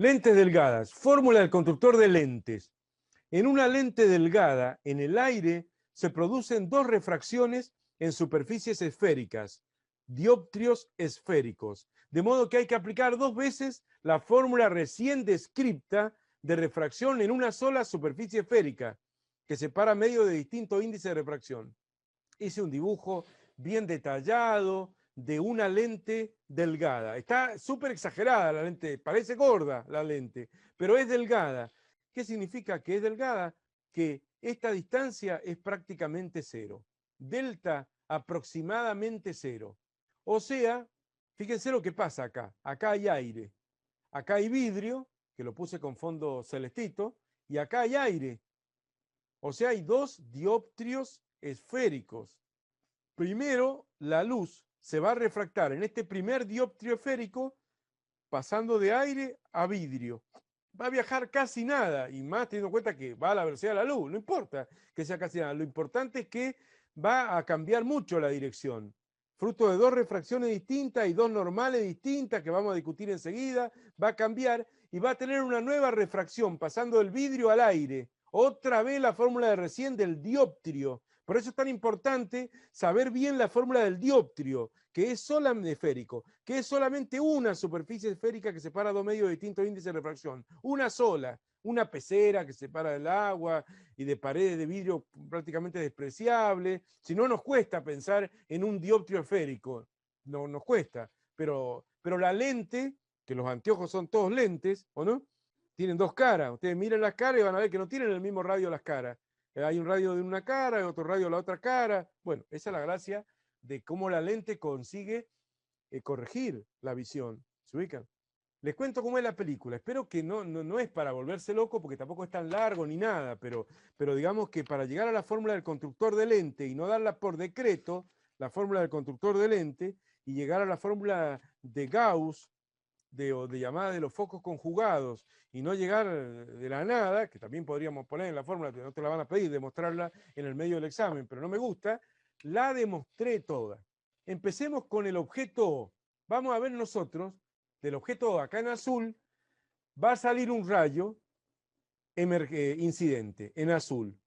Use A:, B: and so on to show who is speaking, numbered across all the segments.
A: Lentes delgadas. Fórmula del constructor de lentes. En una lente delgada, en el aire, se producen dos refracciones en superficies esféricas, dioptrios esféricos. De modo que hay que aplicar dos veces la fórmula recién descripta de refracción en una sola superficie esférica, que separa medio de distinto índice de refracción. Hice un dibujo bien detallado de una lente delgada. Está súper exagerada la lente, parece gorda la lente, pero es delgada. ¿Qué significa que es delgada? Que esta distancia es prácticamente cero. Delta aproximadamente cero. O sea, fíjense lo que pasa acá. Acá hay aire. Acá hay vidrio, que lo puse con fondo celestito, y acá hay aire. O sea, hay dos dioptrios esféricos. Primero, la luz se va a refractar en este primer dioptrio esférico pasando de aire a vidrio. Va a viajar casi nada, y más teniendo en cuenta que va a la velocidad de la luz, no importa que sea casi nada, lo importante es que va a cambiar mucho la dirección. Fruto de dos refracciones distintas y dos normales distintas que vamos a discutir enseguida, va a cambiar y va a tener una nueva refracción pasando del vidrio al aire. Otra vez la fórmula de recién del dioptrio. Por eso es tan importante saber bien la fórmula del dioptrio, que es solamente esférico, que es solamente una superficie esférica que separa dos medios de distintos índices de refracción. Una sola, una pecera que separa del agua y de paredes de vidrio prácticamente despreciable. Si no, nos cuesta pensar en un dioptrio esférico. No nos cuesta. Pero la lente, que los anteojos son todos lentes, ¿o no? Tienen dos caras. Ustedes miran las caras y van a ver que no tienen el mismo radio las caras. Hay un radio de una cara, otro radio de la otra cara. Bueno, esa es la gracia de cómo la lente consigue corregir la visión. ¿Se ubican? Les cuento cómo es la película. Espero que no es para volverse loco, porque tampoco es tan largo ni nada, pero digamos que para llegar a la fórmula del constructor de lente y no darla por decreto, la fórmula del constructor de lente, y llegar a la fórmula de Gauss, de llamada de los focos conjugados, y no llegar de la nada, que también podríamos poner en la fórmula, que no te la van a pedir, demostrarla en el medio del examen, pero no me gusta, la demostré toda. Empecemos con el objeto O. Vamos a ver nosotros, del objeto O, acá en azul, va a salir un rayo incidente, en azul.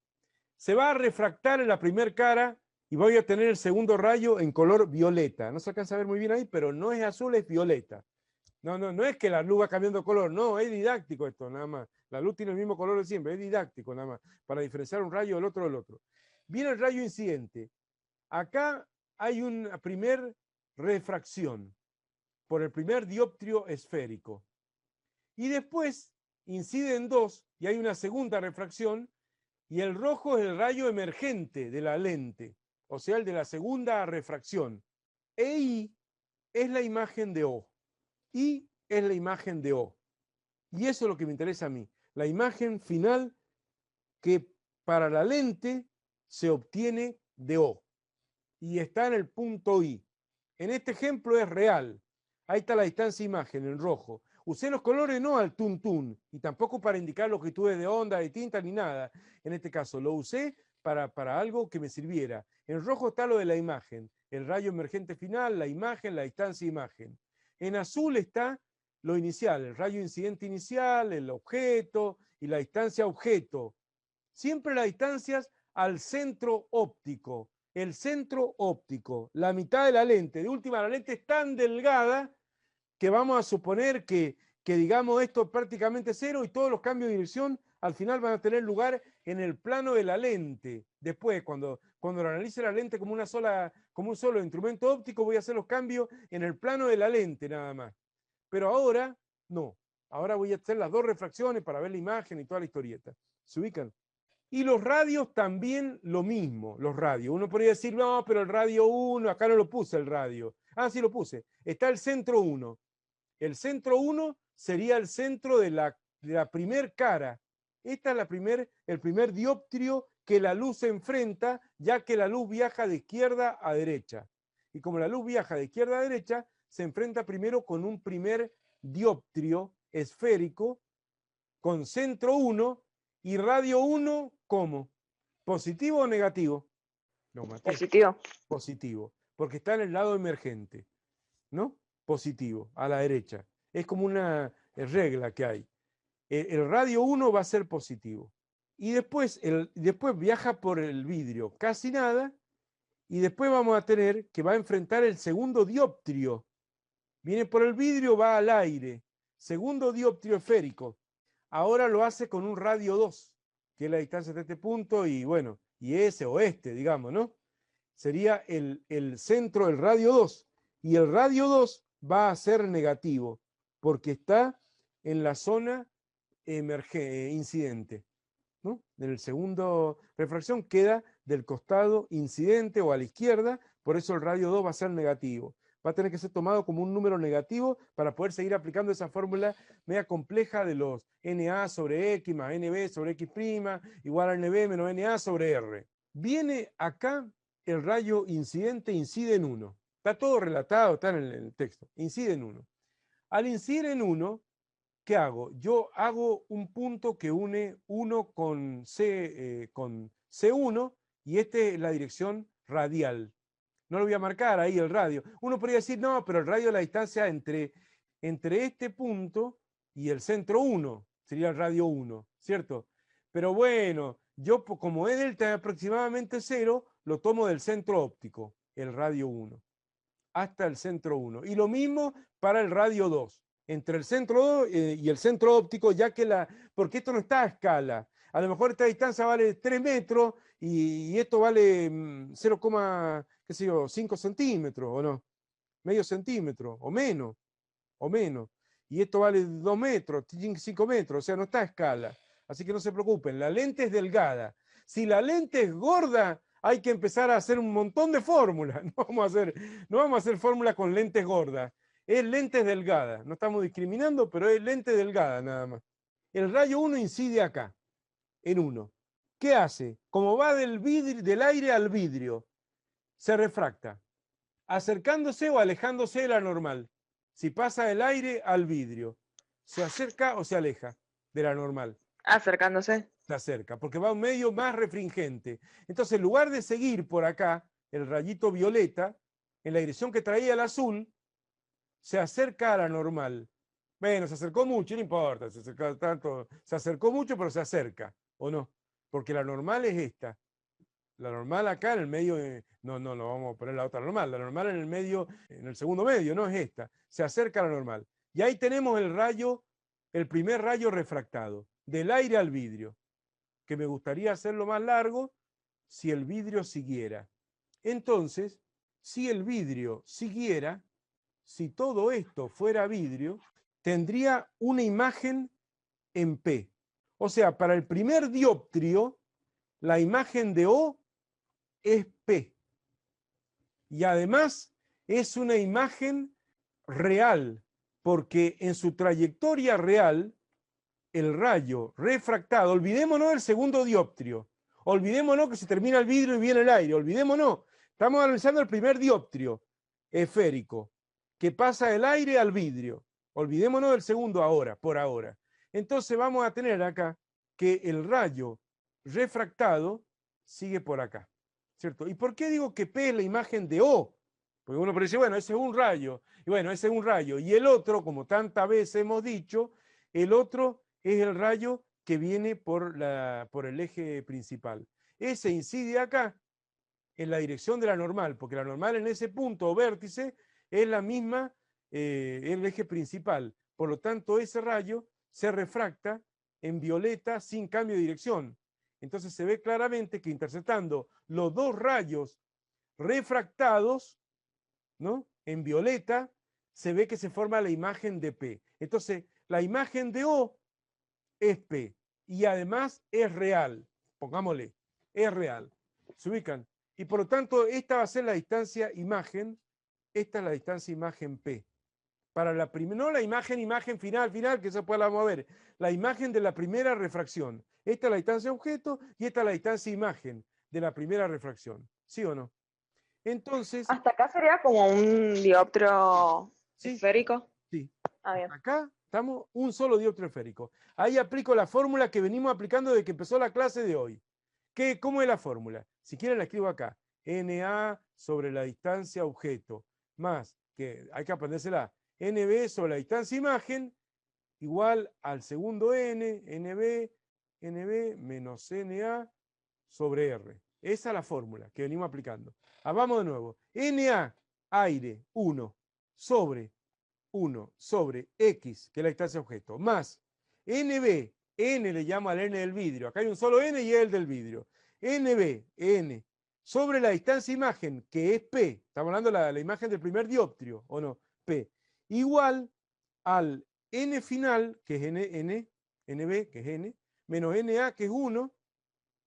A: Se va a refractar en la primera cara y voy a tener el segundo rayo en color violeta. No se alcanza a ver muy bien ahí, pero no es azul, es violeta. No es que la luz va cambiando de color, no, es didáctico esto, nada más. La luz tiene el mismo color de siempre, es didáctico nada más, para diferenciar un rayo del otro. Viene el rayo incidente. Acá hay una primer refracción por el primer dioptrio esférico. Y después inciden dos y hay una segunda refracción, y el rojo es el rayo emergente de la lente, o sea, el de la segunda refracción. I es la imagen de O. I es la imagen de O. Y eso es lo que me interesa a mí. La imagen final que para la lente se obtiene de O. Y está en el punto I. En este ejemplo es real. Ahí está la distancia imagen en rojo. Usé los colores no al tuntún y tampoco para indicar longitudes de onda, de tinta ni nada. En este caso lo usé para algo que me sirviera. En rojo está lo de la imagen, el rayo emergente final, la imagen, la distancia imagen. En azul está lo inicial, el rayo incidente inicial, el objeto y la distancia objeto. Siempre las distancias al centro óptico. El centro óptico, la mitad de la lente. De última, la lente es tan delgada que vamos a suponer que digamos esto prácticamente cero, y todos los cambios de dirección al final van a tener lugar en el plano de la lente. Después, cuando lo analice la lente como un solo instrumento óptico, voy a hacer los cambios en el plano de la lente nada más. Pero ahora no. Ahora voy a hacer las dos refracciones para ver la imagen y toda la historieta. ¿Se ubican? Y los radios también lo mismo, los radios. Uno podría decir, no, pero el radio 1, acá no lo puse el radio. Ah, sí lo puse. Está el centro 1. El centro 1 sería el centro de la primer cara. Esta es el primer dioptrio que la luz se enfrenta, ya que la luz viaja de izquierda a derecha. Y como la luz viaja de izquierda a derecha, se enfrenta primero con un primer dioptrio esférico con centro 1 y radio 1, ¿cómo? ¿Positivo o negativo? No, maté.
B: Positivo.
A: Positivo, porque está en el lado emergente, ¿no? Positivo, a la derecha. Es como regla que hay. El radio 1 va a ser positivo. Y después viaja por el vidrio casi nada, y después vamos a tener que va a enfrentar el segundo dioptrio. Viene por el vidrio, va al aire. Segundo dioptrio esférico. Ahora lo hace con un radio 2, que es la distancia de este punto, y bueno, y ese o este, digamos, ¿no? Sería el centro del radio 2. Y el radio 2 va a ser negativo, porque está en la zona incidente, ¿no? En el segundo refracción queda del costado incidente o a la izquierda, por eso el radio 2 va a ser negativo. Va a tener que ser tomado como un número negativo para poder seguir aplicando esa fórmula media compleja de los NA sobre X más NB sobre X' igual a NB menos NA sobre R. Viene acá el rayo incidente, incide en 1. Está todo relatado, está en el texto. Incide en 1. Al incidir en 1, ¿qué hago? Yo hago un punto que une 1 con C1 y esta es la dirección radial. No lo voy a marcar ahí el radio. Uno podría decir, no, pero el radio es la distancia entre este punto y el centro 1. Sería el radio 1, ¿cierto? Pero bueno, yo como E delta es aproximadamente 0, lo tomo del centro óptico, el radio 1, hasta el centro 1. Y lo mismo para el radio 2. Entre el centro 2 y el centro óptico, ya que porque esto no está a escala. A lo mejor esta distancia vale 3 metros y esto vale 0,5 centímetros, ¿o no? Medio centímetro, o menos, o menos. Y esto vale 2 metros, 5 metros, o sea, no está a escala. Así que no se preocupen, la lente es delgada. Si la lente es gorda, hay que empezar a hacer un montón de fórmulas. No vamos a hacer fórmulas con lentes gordas. Es lentes delgadas. No estamos discriminando, pero es lente delgada nada más. El rayo 1 incide acá, en 1. ¿Qué hace? Como va del aire al vidrio, se refracta, acercándose o alejándose de la normal. Si pasa del aire al vidrio, ¿se acerca o se aleja de la normal?
B: Acercándose.
A: Se acerca, porque va a un medio más refringente. Entonces, en lugar de seguir por acá, el rayito violeta, en la dirección que traía el azul, se acerca a la normal. Bueno, se acercó mucho, no importa, se acercó mucho, pero se acerca, ¿o no? Porque la normal es esta. La normal acá en el medio, no, vamos a poner la otra normal. La normal en el medio, en el segundo medio, no es esta. Se acerca a la normal. Y ahí tenemos el primer rayo refractado, del aire al vidrio, que me gustaría hacerlo más largo si el vidrio siguiera. Entonces, si el vidrio siguiera, si todo esto fuera vidrio, tendría una imagen en P. O sea, para el primer dioptrio, la imagen de O es P. Y además es una imagen real, porque en su trayectoria real, el rayo refractado, olvidémonos del segundo dioptrio, olvidémonos que se termina el vidrio y viene el aire, olvidémonos, estamos analizando el primer dioptrio esférico, que pasa del aire al vidrio, olvidémonos del segundo ahora, por ahora. Entonces vamos a tener acá que el rayo refractado sigue por acá, ¿cierto? ¿Y por qué digo que P es la imagen de O? Porque uno puede decir, bueno, ese es un rayo, y bueno, ese es un rayo, y el otro, como tantas veces hemos dicho, el otro es el rayo que viene por el eje principal. Ese incide acá en la dirección de la normal, porque la normal en ese punto o vértice es la misma, el eje principal. Por lo tanto, ese rayo se refracta en violeta sin cambio de dirección. Entonces se ve claramente que interceptando los dos rayos refractados, ¿no?, en violeta, se ve que se forma la imagen de P. Entonces, la imagen de O es P y además es real. Pongámosle, es real. ¿Se ubican? Y por lo tanto, esta va a ser la distancia imagen, esta es la distancia imagen P. Para la no la imagen final, que eso puede la mover, la imagen de la primera refracción. Esta es la distancia objeto y esta es la distancia imagen de la primera refracción. ¿Sí o no? Entonces,
B: Hasta acá sería como un dioptrio
A: sí,
B: esférico.
A: sí.
B: Ah, bien.
A: Acá estamos un solo dioptrio esférico. Ahí aplico la fórmula que venimos aplicando desde que empezó la clase de hoy. ¿Cómo es la fórmula? Si quieren la escribo acá. NA sobre la distancia objeto, más, que hay que aprendérsela, NB sobre la distancia imagen, igual al segundo n, NB menos NA sobre R. Esa es la fórmula que venimos aplicando. Vamos de nuevo. NA, aire, 1 sobre X, que es la distancia objeto, más NB, N le llamo al N del vidrio. Acá hay un solo N y es el del vidrio. NB, N, sobre la distancia imagen, que es P. Estamos hablando de la imagen del primer dioptrio, ¿o no? P. Igual al N final, que es NB, que es N, menos NA, que es 1,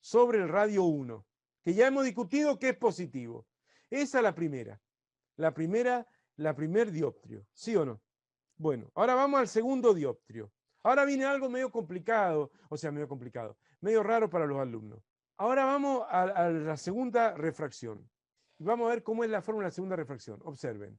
A: sobre el radio 1, que ya hemos discutido que es positivo. Esa es la primer dioptrio, ¿sí o no? Bueno, ahora vamos al segundo dioptrio. Ahora viene algo medio complicado, medio raro para los alumnos. Ahora vamos a la segunda refracción. Y vamos a ver cómo es la fórmula de la segunda refracción. Observen.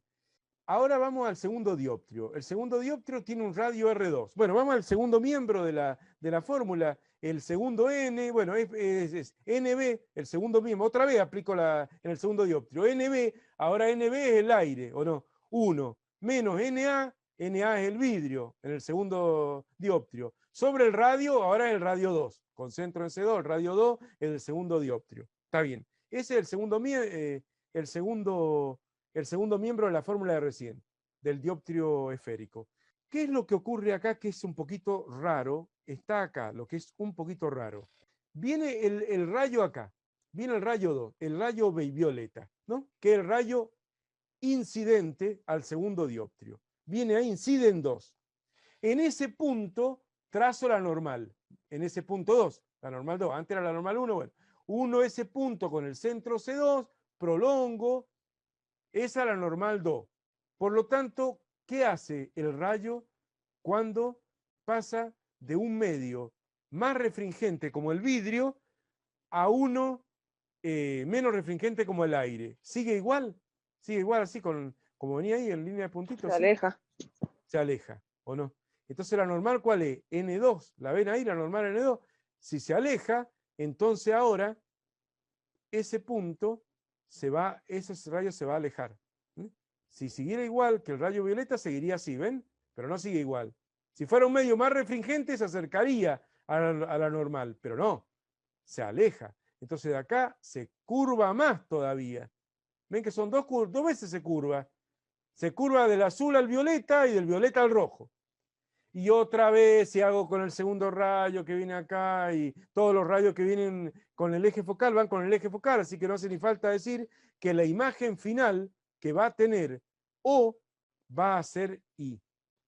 A: Ahora vamos al segundo dioptrio. El segundo dioptrio tiene un radio R2. Bueno, vamos al segundo miembro de la fórmula. El segundo N, bueno, es NB, el segundo miembro. Otra vez aplico en el segundo dioptrio. NB, ahora NB es el aire, ¿o no? 1 menos NA, NA es el vidrio en el segundo dioptrio. Sobre el radio, ahora es el radio 2. Concentro en C2, el radio 2 es el segundo dioptrio. Está bien. Ese es el segundo miembro de la fórmula de recién, del dioptrio esférico. ¿Qué es lo que ocurre acá que es un poquito raro? Está acá, lo que es un poquito raro. Viene el rayo acá, viene el rayo 2, el rayo violeta, ¿no? Que es el rayo incidente al segundo dioptrio. Viene ahí, incide en 2. En ese punto trazo la normal, en ese punto 2, la normal 2, antes era la normal 1, bueno, 1 ese punto con el centro C2, prolongo, esa es la normal 2. Por lo tanto, ¿qué hace el rayo cuando pasa de un medio más refringente como el vidrio a uno menos refringente como el aire? ¿Sigue igual? ¿Sigue igual así como venía ahí en línea de puntitos?
B: Se aleja.
A: Se aleja, ¿o no? Entonces la normal, ¿cuál es? N2. ¿La ven ahí? La normal N2. Si se aleja, entonces ahora ese punto ese rayo se va a alejar. Si siguiera igual que el rayo violeta, seguiría así, ¿ven? Pero no sigue igual. Si fuera un medio más refringente, se acercaría a la normal, pero no, se aleja. Entonces de acá se curva más todavía. ¿Ven que son dos veces se curva? Se curva del azul al violeta y del violeta al rojo. Y otra vez, si hago con el segundo rayo que viene acá y todos los rayos que vienen con el eje focal van con el eje focal, así que no hace ni falta decir que la imagen final que va a tener O va a ser I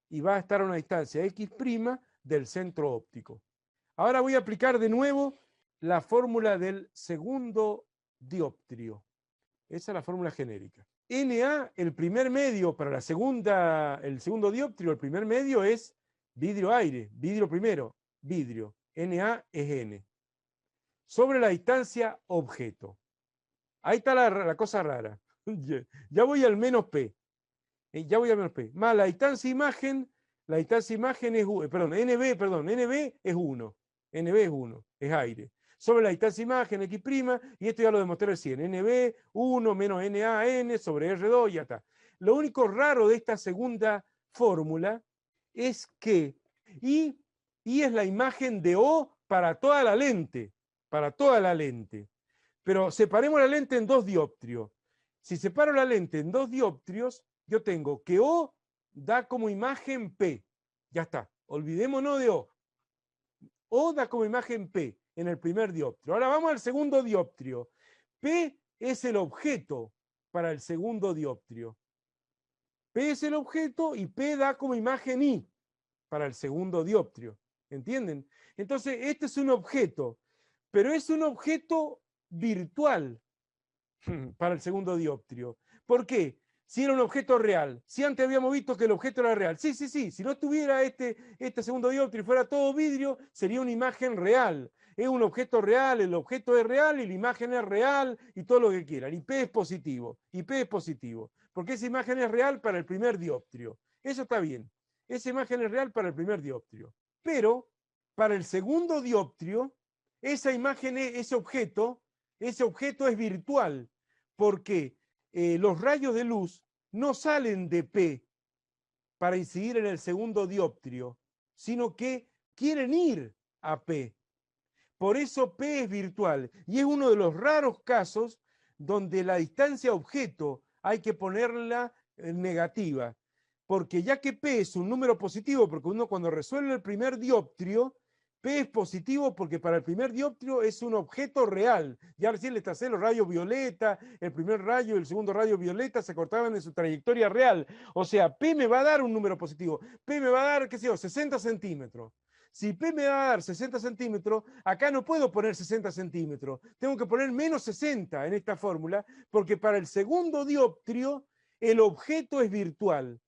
A: y va a estar a una distancia X' del centro óptico. Ahora voy a aplicar de nuevo la fórmula del segundo dioptrio. Esa es la fórmula genérica. Na, el primer medio para el segundo dioptrio, el primer medio es vidrio-aire, vidrio primero, vidrio. Na es N. Sobre la distancia objeto. Ahí está la cosa rara. Ya voy al menos P. Ya voy al menos P. Más la distancia imagen es, NB es 1. NB es 1, es aire. Sobre la distancia imagen X', y esto ya lo demostré recién, NB, 1 menos NaN sobre R2, ya está. Lo único raro de esta segunda fórmula es que I es la imagen de O para toda la lente, Pero separemos la lente en 2 dioptrios. Si separo la lente en 2 dioptrios, yo tengo que O da como imagen P. Ya está, olvidémonos de O. O da como imagen P en el primer dioptrio. Ahora vamos al segundo dioptrio. P es el objeto para el segundo dioptrio. P es el objeto y P da como imagen I para el segundo dioptrio. ¿Entienden? Entonces, este es un objeto, pero es un objeto virtual para el segundo dioptrio. ¿Por qué? Si era un objeto real. Si antes habíamos visto que el objeto era real. Sí. Si no tuviera este segundo dioptrio y fuera todo vidrio, sería una imagen real. Es un objeto real, el objeto es real y la imagen es real y todo lo que quieran. Y P es positivo. Porque esa imagen es real para el primer dioptrio. Eso está bien. Esa imagen es real para el primer dioptrio. Pero para el segundo dioptrio, esa imagen, ese objeto es virtual. Porque los rayos de luz no salen de P para incidir en el segundo dioptrio, sino que quieren ir a P. Por eso P es virtual y es uno de los raros casos donde la distancia objeto hay que ponerla negativa, porque ya que P es un número positivo, porque uno cuando resuelve el primer dioptrio, P es positivo porque para el primer dioptrio es un objeto real. Ya recién les tracé los rayos violeta, el primer rayo y el segundo rayo violeta se cortaban en su trayectoria real. O sea, P me va a dar un número positivo. P me va a dar, qué sé yo, 60 centímetros. Si P me va a dar 60 centímetros, acá no puedo poner 60 centímetros. Tengo que poner menos 60 en esta fórmula, porque para el segundo dioptrio el objeto es virtual.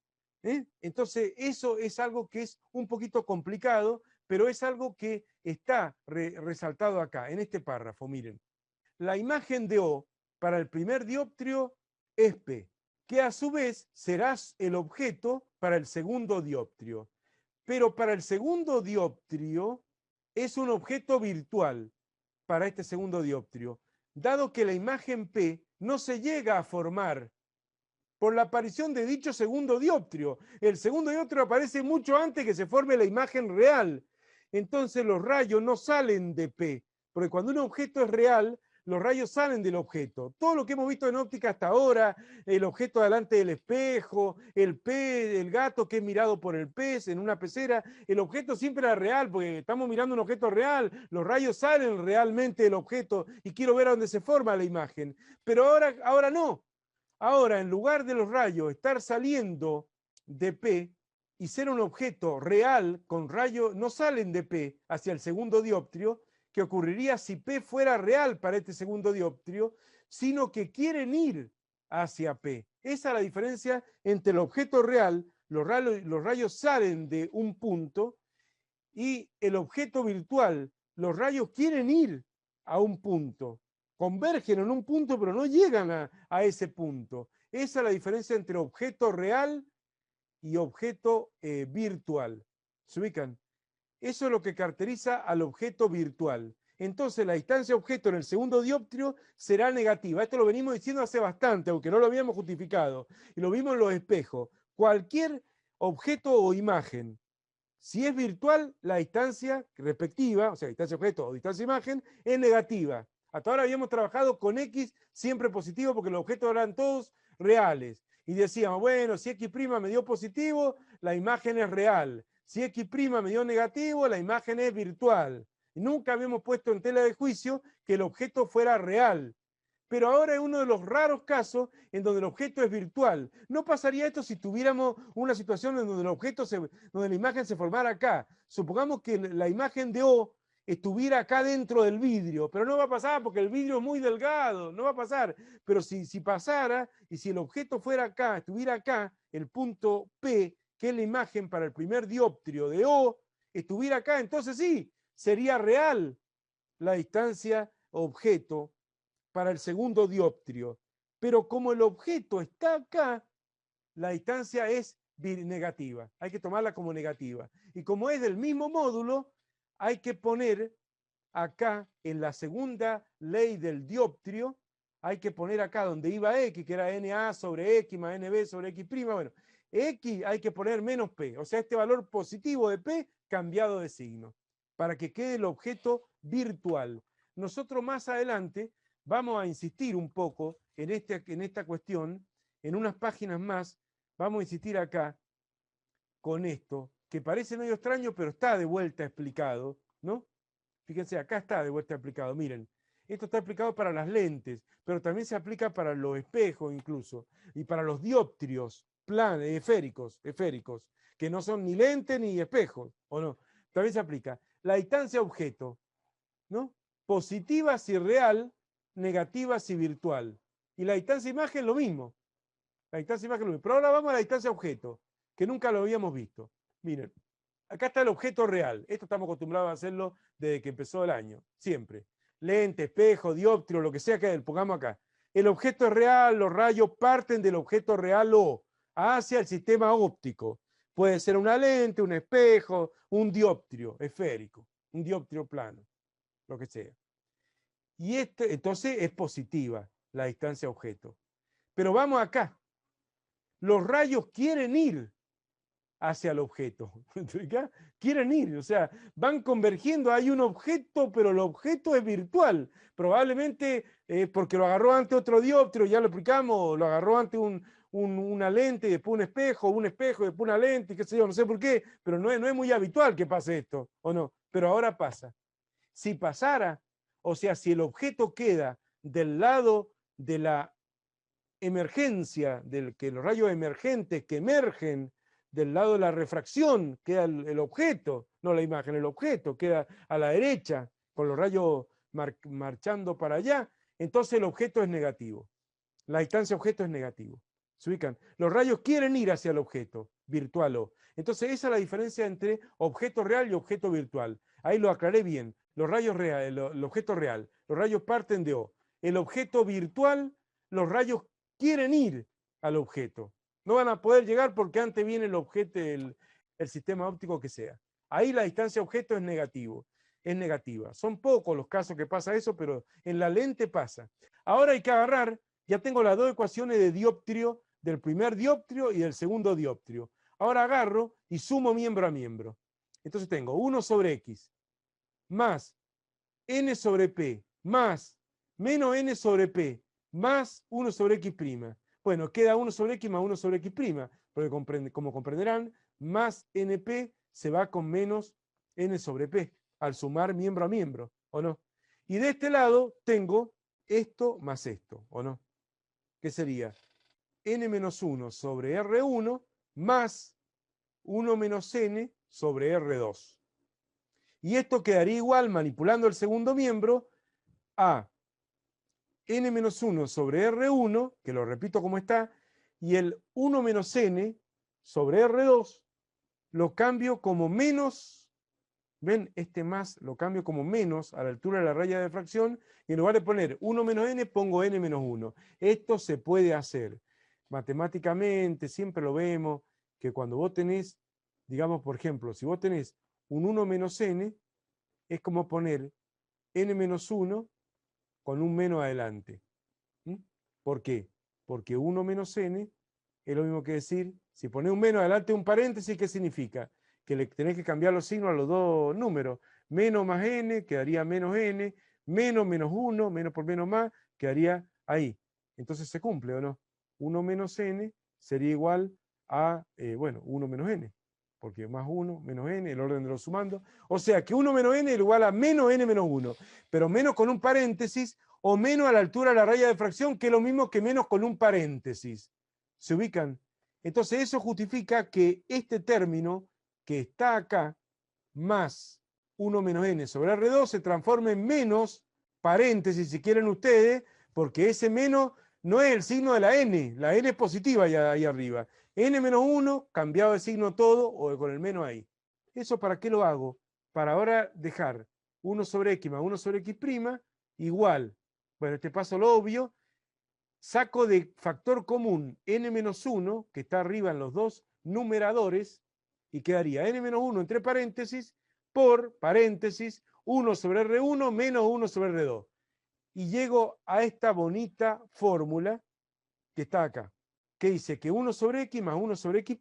A: Entonces, eso es algo que es un poquito complicado, pero es algo que está resaltado acá, en este párrafo. Miren, la imagen de O para el primer dioptrio es P, que a su vez será el objeto para el segundo dioptrio. Pero para el segundo dioptrio es un objeto virtual para este segundo dioptrio, dado que la imagen P no se llega a formar por la aparición de dicho segundo dioptrio. El segundo dioptrio aparece mucho antes que se forme la imagen real. Entonces los rayos no salen de P, porque cuando un objeto es real, los rayos salen del objeto. Todo lo que hemos visto en óptica hasta ahora, el objeto delante del espejo, el pez, el gato que es mirado por el pez en una pecera, el objeto siempre era real, porque estamos mirando un objeto real, los rayos salen realmente del objeto y quiero ver a dónde se forma la imagen. Pero ahora no. Ahora, en lugar de los rayos estar saliendo de P y ser un objeto real con rayos, no salen de P hacia el segundo dioptrio, que ocurriría si P fuera real para este segundo dioptrio, sino que quieren ir hacia P. Esa es la diferencia entre el objeto real, los rayos salen de un punto, y el objeto virtual, los rayos quieren ir a un punto, convergen en un punto, pero no llegan a ese punto. Esa es la diferencia entre objeto real y objeto virtual. ¿Se ubican? Eso es lo que caracteriza al objeto virtual. Entonces la distancia objeto en el segundo dioptrio será negativa. Esto lo venimos diciendo hace bastante, aunque no lo habíamos justificado. Y lo vimos en los espejos. Cualquier objeto o imagen, si es virtual, la distancia respectiva, o sea, distancia objeto o distancia imagen, es negativa. Hasta ahora habíamos trabajado con X siempre positivo porque los objetos eran todos reales. Y decíamos, bueno, si X' me dio positivo, la imagen es real. Si X' me dio negativo, la imagen es virtual. Y nunca habíamos puesto en tela de juicio que el objeto fuera real. Pero ahora es uno de los raros casos en donde el objeto es virtual. No pasaría esto si tuviéramos una situación en donde donde la imagen se formara acá. Supongamos que la imagen de O estuviera acá dentro del vidrio, pero no va a pasar porque el vidrio es muy delgado, no va a pasar. Pero si pasara y si el objeto fuera acá, estuviera acá, el punto P, que es la imagen para el primer dioptrio de O, estuviera acá, entonces sí, sería real la distancia objeto para el segundo dioptrio. Pero como el objeto está acá, la distancia es negativa. Hay que tomarla como negativa. Y como es del mismo módulo, hay que poner acá en la segunda ley del dioptrio, hay que poner acá donde iba X, que era NA sobre X más NB sobre X'. Bueno, X hay que poner menos P. O sea, este valor positivo de P cambiado de signo, para que quede el objeto virtual. Nosotros más adelante vamos a insistir un poco en esta cuestión, en unas páginas más, vamos a insistir acá con esto, que parece medio extraño, pero está de vuelta explicado, ¿no? Fíjense, acá está de vuelta explicado, miren. Esto está explicado para las lentes, pero también se aplica para los espejos incluso, y para los dioptrios esféricos, que no son ni lentes ni espejos, ¿o no? También se aplica. La distancia objeto, ¿no? Positiva si real, negativa si virtual. Y la distancia imagen lo mismo. La distancia imagen lo mismo. Pero ahora vamos a la distancia objeto, que nunca lo habíamos visto. Miren, acá está el objeto real. Esto estamos acostumbrados a hacerlo desde que empezó el año, siempre. Lente, espejo, dioptrio, lo que sea que pongamos acá. El objeto es real, los rayos parten del objeto real O hacia el sistema óptico. Puede ser una lente, un espejo, un dioptrio esférico, un dioptrio plano, lo que sea. Y entonces es positiva la distancia objeto. Pero vamos acá. Los rayos quieren ir hacia el objeto. Quieren ir, o sea, van convergiendo, hay un objeto, pero el objeto es virtual. Probablemente porque lo agarró ante otro dióptero, ya lo explicamos, lo agarró ante una lente, y después un espejo, después una lente, y qué sé yo, no sé por qué, pero no es muy habitual que pase esto, ¿o no? Pero ahora pasa. Si pasara, o sea, si el objeto queda del lado de la emergencia, del que los rayos emergentes que emergen del lado de la refracción, queda el objeto, no la imagen, el objeto queda a la derecha, con los rayos marchando para allá, entonces el objeto es negativo. La distancia objeto es negativo. ¿Se ubican? Los rayos quieren ir hacia el objeto virtual O. Entonces esa es la diferencia entre objeto real y objeto virtual. Ahí lo aclaré bien. Los rayos reales, el objeto real, los rayos parten de O. El objeto virtual, los rayos quieren ir al objeto. No van a poder llegar porque antes viene el objeto, el sistema óptico que sea. Ahí la distancia objeto es negativo, es negativa. Son pocos los casos que pasa eso, pero en la lente pasa. Ahora hay que agarrar, ya tengo las dos ecuaciones de dioptrio, del primer dioptrio y del segundo dioptrio. Ahora agarro y sumo miembro a miembro. Entonces tengo 1 sobre x más n sobre p más menos n sobre p más 1 sobre x'. Bueno, queda 1 sobre x más 1 sobre x', porque como comprenderán, más np se va con menos n sobre p, al sumar miembro a miembro, ¿o no? Y de este lado tengo esto más esto, ¿o no? ¿Qué sería? N menos 1 sobre R1 más 1 menos N sobre R2. Y esto quedaría igual, manipulando el segundo miembro, a N menos 1 sobre R1, que lo repito como está, y el 1 menos N sobre R2 lo cambio como menos, ven, este más lo cambio como menos a la altura de la raya de fracción, y en lugar de poner 1 menos N, pongo N menos 1. Esto se puede hacer. Matemáticamente, siempre lo vemos, que cuando vos tenés, digamos, por ejemplo, si vos tenés un 1 menos N, es como poner N menos 1 con un menos adelante. ¿Mm? ¿Por qué? Porque 1 menos N es lo mismo que decir, si pones un menos adelante de un paréntesis, ¿qué significa? Que le tenés que cambiar los signos a los dos números. Menos más N quedaría menos N, menos menos 1, menos por menos más, quedaría ahí. Entonces se cumple, ¿o no? 1 menos N sería igual a, bueno, 1 menos N, porque más 1 menos N, el orden de los sumandos. O sea que 1 menos N es igual a menos N menos 1, pero menos con un paréntesis o menos a la altura de la raya de fracción, que es lo mismo que menos con un paréntesis. ¿Se ubican? Entonces eso justifica que este término que está acá, más 1 menos n sobre R2, se transforme en menos paréntesis, si quieren ustedes, porque ese menos no es el signo de la n es positiva ahí arriba. N menos 1, cambiado de signo todo, o con el menos ahí. ¿Eso para qué lo hago? Para ahora dejar 1 sobre x más 1 sobre x' igual. Bueno, este paso lo obvio. Saco de factor común n-1, que está arriba en los dos numeradores, y quedaría n-1 entre paréntesis por paréntesis 1 sobre R1 menos 1 sobre R2. Y llego a esta bonita fórmula que está acá, que dice que 1 sobre x más 1 sobre x'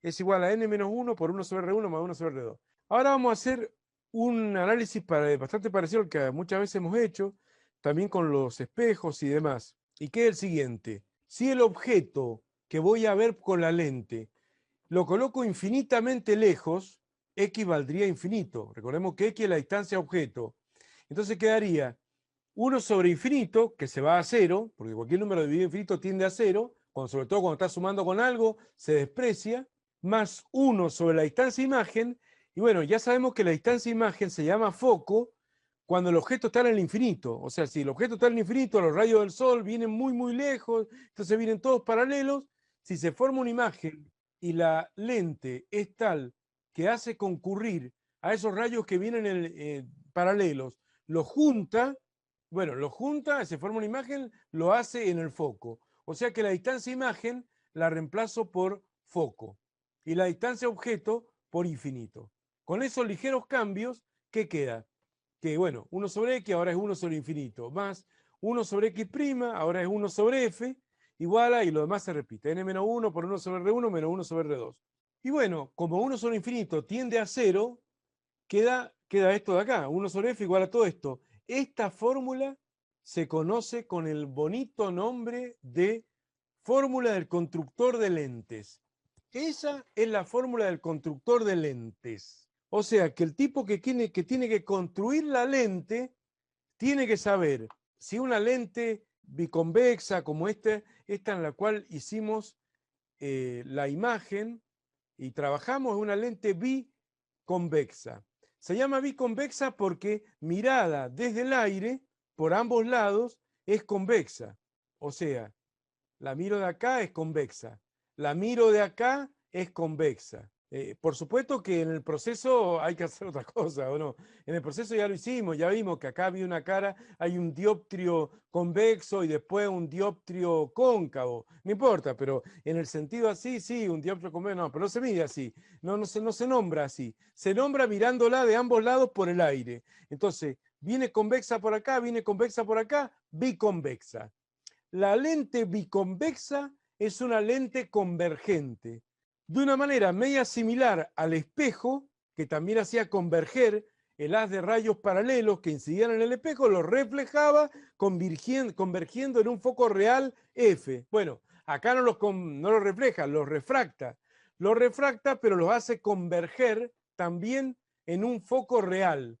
A: es igual a n-1 por 1 sobre R1 más 1 sobre R2. Ahora vamos a hacer un análisis bastante parecido al que muchas veces hemos hecho, también con los espejos y demás. Y que es el siguiente: si el objeto que voy a ver con la lente lo coloco infinitamente lejos, x valdría infinito. Recordemos que x es la distancia objeto. Entonces quedaría 1 sobre infinito, que se va a 0, porque cualquier número dividido infinito tiende a 0, sobre todo cuando está sumando con algo, se desprecia, más 1 sobre la distancia imagen. Y bueno, ya sabemos que la distancia imagen se llama foco cuando el objeto está en el infinito. O sea, si el objeto está en el infinito, los rayos del sol vienen muy, muy lejos, entonces vienen todos paralelos. Si se forma una imagen y la lente es tal que hace concurrir a esos rayos que vienen paralelos, los junta, bueno, lo junta, se forma una imagen, lo hace en el foco. O sea que la distancia imagen la reemplazo por foco y la distancia objeto por infinito. Con esos ligeros cambios, ¿qué queda? Que bueno, 1 sobre x ahora es 1 sobre infinito, más 1 sobre x', ahora es 1 sobre f, igual a, y lo demás se repite, n-1 por 1 sobre R1 menos 1 sobre R2. Y bueno, como 1 sobre infinito tiende a 0, queda esto de acá, 1 sobre f igual a todo esto. Esta fórmula se conoce con el bonito nombre de fórmula del constructor de lentes. Esa es la fórmula del constructor de lentes. O sea, que el tipo que tiene que construir la lente tiene que saber si una lente biconvexa como esta en la cual hicimos la imagen y trabajamos, es una lente biconvexa. Se llama biconvexa porque mirada desde el aire por ambos lados es convexa. O sea, la miro de acá es convexa, la miro de acá es convexa. Por supuesto que en el proceso hay que hacer otra cosa, ¿o no? En el proceso ya lo hicimos, ya vimos que acá había una cara, hay un dioptrio convexo y después un dioptrio cóncavo. No importa, pero en el sentido así, sí, un dioptrio convexo, no, pero no se mide así, no se nombra así. Se nombra mirándola de ambos lados por el aire. Entonces, viene convexa por acá, viene convexa por acá, biconvexa. La lente biconvexa es una lente convergente, de una manera media similar al espejo, que también hacía converger el haz de rayos paralelos que incidían en el espejo, lo reflejaba convergiendo en un foco real F. Bueno, acá no lo refleja, lo refracta. Lo refracta, pero lo hace converger también en un foco real.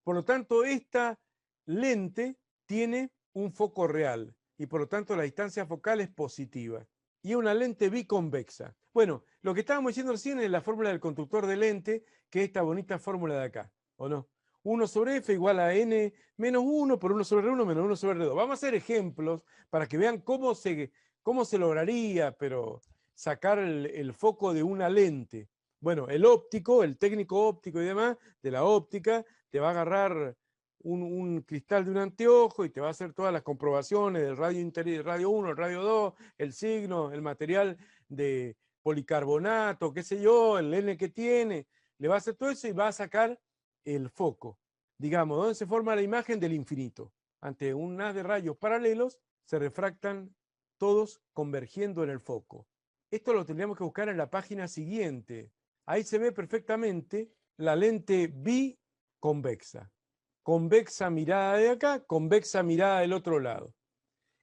A: Por lo tanto, esta lente tiene un foco real y por lo tanto la distancia focal es positiva. Y es una lente biconvexa. Bueno, lo que estábamos diciendo recién es la fórmula del constructor de lente, que es esta bonita fórmula de acá, ¿o no? 1 sobre f igual a n menos 1 por 1 sobre r1 menos 1 sobre r2. Vamos a hacer ejemplos para que vean cómo se lograría, pero sacar el foco de una lente. Bueno, el óptico, el técnico óptico y demás, de la óptica, te va a agarrar un cristal de un anteojo y te va a hacer todas las comprobaciones del radio interior, el radio 1, el radio 2, el signo, el material de policarbonato, qué sé yo, el N que tiene, le va a hacer todo eso y va a sacar el foco, digamos, donde se forma la imagen del infinito. Ante un haz de rayos paralelos se refractan todos convergiendo en el foco. Esto lo tendríamos que buscar en la página siguiente. Ahí se ve perfectamente la lente biconvexa. Convexa mirada de acá, convexa mirada del otro lado.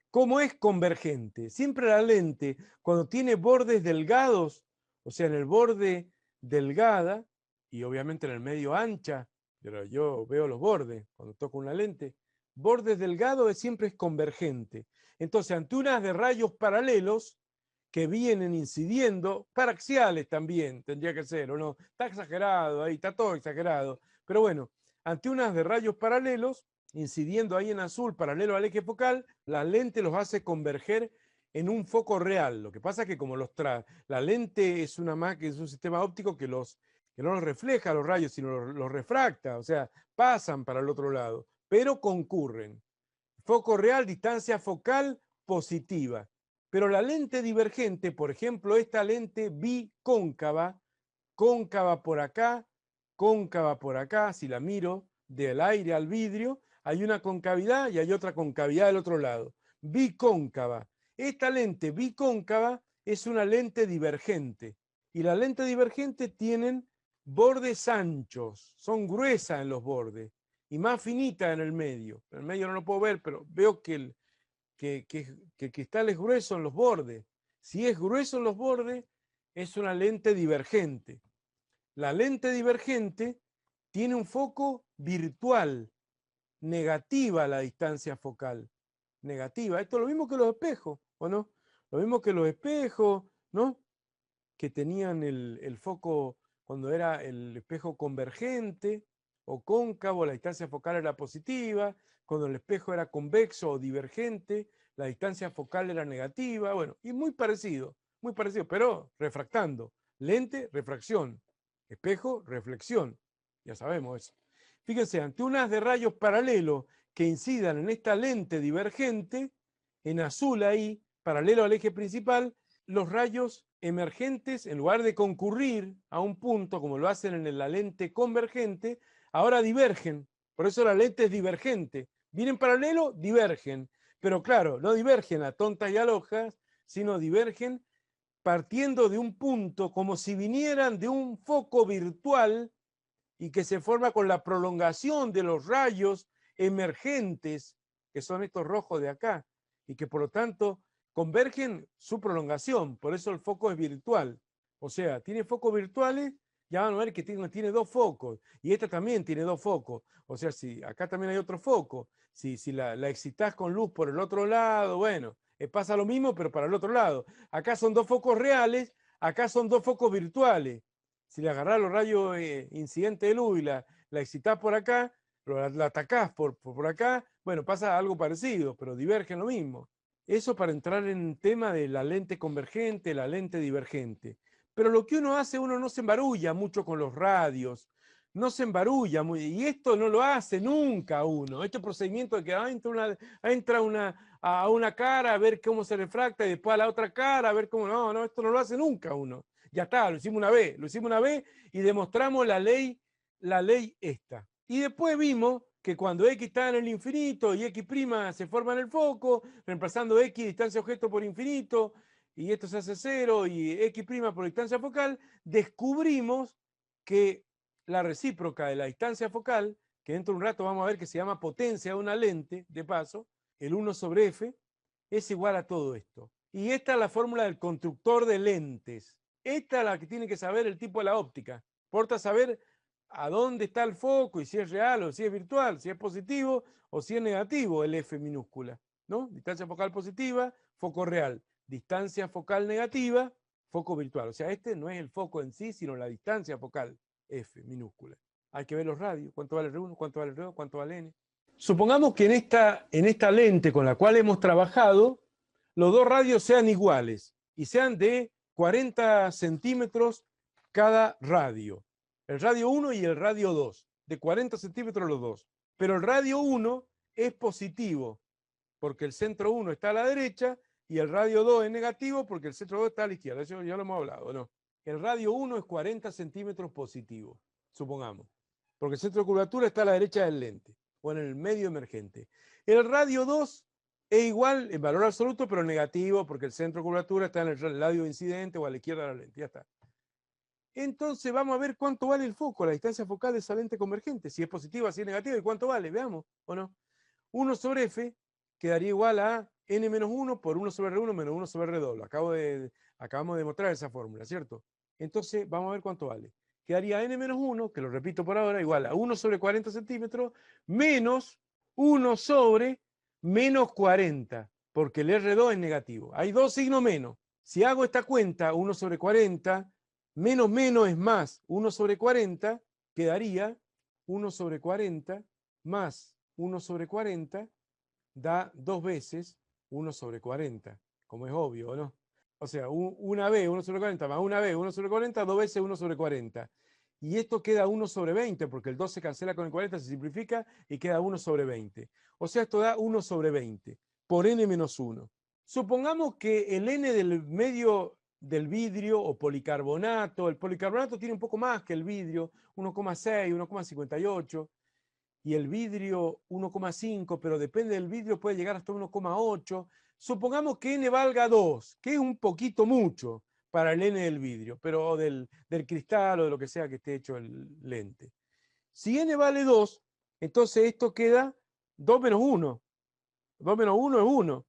A: ¿Cómo es convergente? Siempre la lente, cuando tiene bordes delgados, o sea, en el borde delgada, y obviamente en el medio ancha, pero yo veo los bordes cuando toco una lente, bordes delgados siempre es convergente. Entonces, ante unas de rayos paralelos que vienen incidiendo, paraxiales también tendría que ser, ¿o no? Está exagerado ahí, está todo exagerado, pero bueno, ante unas de rayos paralelos, incidiendo ahí en azul, paralelo al eje focal, la lente los hace converger en un foco real. Lo que pasa es que como la lente es es un sistema óptico que no los refleja los rayos, sino los refracta, o sea, pasan para el otro lado, pero concurren. Foco real, distancia focal positiva. Pero la lente divergente, por ejemplo, esta lente bicóncava, cóncava por acá, si la miro del aire al vidrio, hay una concavidad y hay otra concavidad del otro lado. Bicóncava. Esta lente bicóncava es una lente divergente. Y la lente divergente tienen bordes anchos, son gruesas en los bordes y más finitas en el medio. En el medio no lo puedo ver, pero veo que el cristal es grueso en los bordes. Si es grueso en los bordes, es una lente divergente. La lente divergente tiene un foco virtual, negativa la distancia focal. Negativa. Esto es lo mismo que los espejos, ¿o no? Lo mismo que los espejos, ¿no? Que tenían el foco cuando era el espejo convergente o cóncavo, la distancia focal era positiva, cuando el espejo era convexo o divergente, la distancia focal era negativa, bueno, y muy parecido, pero refractando. Lente, refracción. Espejo, reflexión. Ya sabemos eso. Fíjense, ante un haz de rayos paralelos que incidan en esta lente divergente, en azul ahí, paralelo al eje principal, los rayos emergentes, en lugar de concurrir a un punto, como lo hacen en la lente convergente, ahora divergen. Por eso la lente es divergente. Vienen paralelo, divergen. Pero claro, no divergen a tontas y a lojas, sino divergen partiendo de un punto como si vinieran de un foco virtual y que se forma con la prolongación de los rayos emergentes, que son estos rojos de acá, y que por lo tanto convergen su prolongación, por eso el foco es virtual. O sea, tiene focos virtuales, ya van a ver que tiene dos focos, y esta también tiene dos focos. O sea, si acá también hay otro foco, si la excitas con luz por el otro lado, bueno, pasa lo mismo, pero para el otro lado. Acá son dos focos reales, acá son dos focos virtuales. Si le agarrás los rayos incidentes de luz y la excitás por acá, la atacás por acá, bueno, pasa algo parecido, pero divergen lo mismo. Eso para entrar en el tema de la lente convergente, la lente divergente. Pero lo que uno hace, uno no se embarulla mucho con los radios, no se embarulla muy, y esto no lo hace nunca uno. Este procedimiento de que entra a una cara a ver cómo se refracta y después a la otra cara a ver cómo. No, esto no lo hace nunca uno. Ya está, lo hicimos una vez y demostramos la ley esta. Y después vimos que cuando X está en el infinito y X' se forma en el foco, reemplazando X distancia objeto por infinito, y esto se hace 0 y X' por distancia focal, descubrimos que la recíproca de la distancia focal, que dentro de un rato vamos a ver que se llama potencia de una lente, de paso, el 1 sobre F, es igual a todo esto. Y esta es la fórmula del constructor de lentes. Esta es la que tiene que saber el tipo de la óptica. Importa saber a dónde está el foco y si es real o si es virtual, si es positivo o si es negativo el F minúscula, ¿no? Distancia focal positiva, foco real. Distancia focal negativa, foco virtual. O sea, este no es el foco en sí, sino la distancia focal F minúscula. Hay que ver los radios, cuánto vale R1, cuánto vale R2, cuánto vale N. Supongamos que en esta lente con la cual hemos trabajado, los dos radios sean iguales y sean de 40 centímetros cada radio. El radio 1 y el radio 2, de 40 centímetros los dos. Pero el radio 1 es positivo, porque el centro 1 está a la derecha, y el radio 2 es negativo, porque el centro 2 está a la izquierda. Eso ya lo hemos hablado, ¿no? El radio 1 es 40 centímetros positivo, supongamos, porque el centro de curvatura está a la derecha del lente, o en el medio emergente. El radio 2 es igual en valor absoluto, pero negativo, porque el centro de curvatura está en el radio incidente o a la izquierda de la lente. Ya está. Entonces vamos a ver cuánto vale el foco, la distancia focal de esa lente convergente, si es positiva, si es negativa, y cuánto vale, veamos, ¿o no? 1 sobre F quedaría igual a n-1 por 1 sobre R1 menos 1 sobre R2. Acabamos de demostrar esa fórmula, ¿cierto? Entonces vamos a ver cuánto vale. Quedaría n-1, que lo repito por ahora, igual a 1 sobre 40 centímetros menos 1 sobre menos 40, porque el R2 es negativo. Hay dos signos menos. Si hago esta cuenta, 1 sobre 40, menos menos es más, 1 sobre 40, quedaría 1 sobre 40 más 1 sobre 40, da 2 veces 1 sobre 40, como es obvio, ¿no? O sea, una vez 1 sobre 40 más una vez 1 sobre 40, 2 veces 1 sobre 40. Y esto queda 1 sobre 20, porque el 2 se cancela con el 40, se simplifica y queda 1 sobre 20. O sea, esto da 1 sobre 20 por n menos 1. Supongamos que el n del medio del vidrio o policarbonato, el policarbonato tiene un poco más que el vidrio, 1,6, 1,58, y el vidrio 1,5, pero depende del vidrio, puede llegar hasta 1,8. Supongamos que n valga 2, que es un poquito mucho para el n del vidrio, pero del cristal o de lo que sea que esté hecho el lente. Si n vale 2, entonces esto queda 2 menos 1. 2 menos 1 es 1.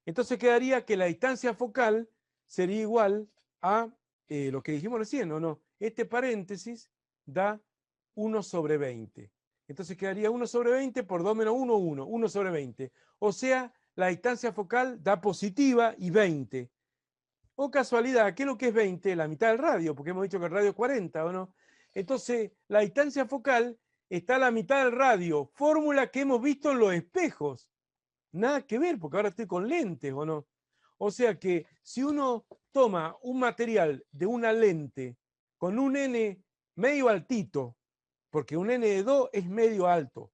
A: Entonces quedaría que la distancia focal sería igual a lo que dijimos recién, ¿o no? Este paréntesis da 1 sobre 20. Entonces quedaría 1 sobre 20 por 2 menos 1, 1. 1 sobre 20. O sea, la distancia focal da positiva y 20. O casualidad, ¿qué es lo que es 20? La mitad del radio, porque hemos dicho que el radio es 40, ¿o no? Entonces, la distancia focal está a la mitad del radio. Fórmula que hemos visto en los espejos. Nada que ver, porque ahora estoy con lentes, ¿o no? O sea que si uno toma un material de una lente con un n medio altito, porque un n de 2 es medio alto,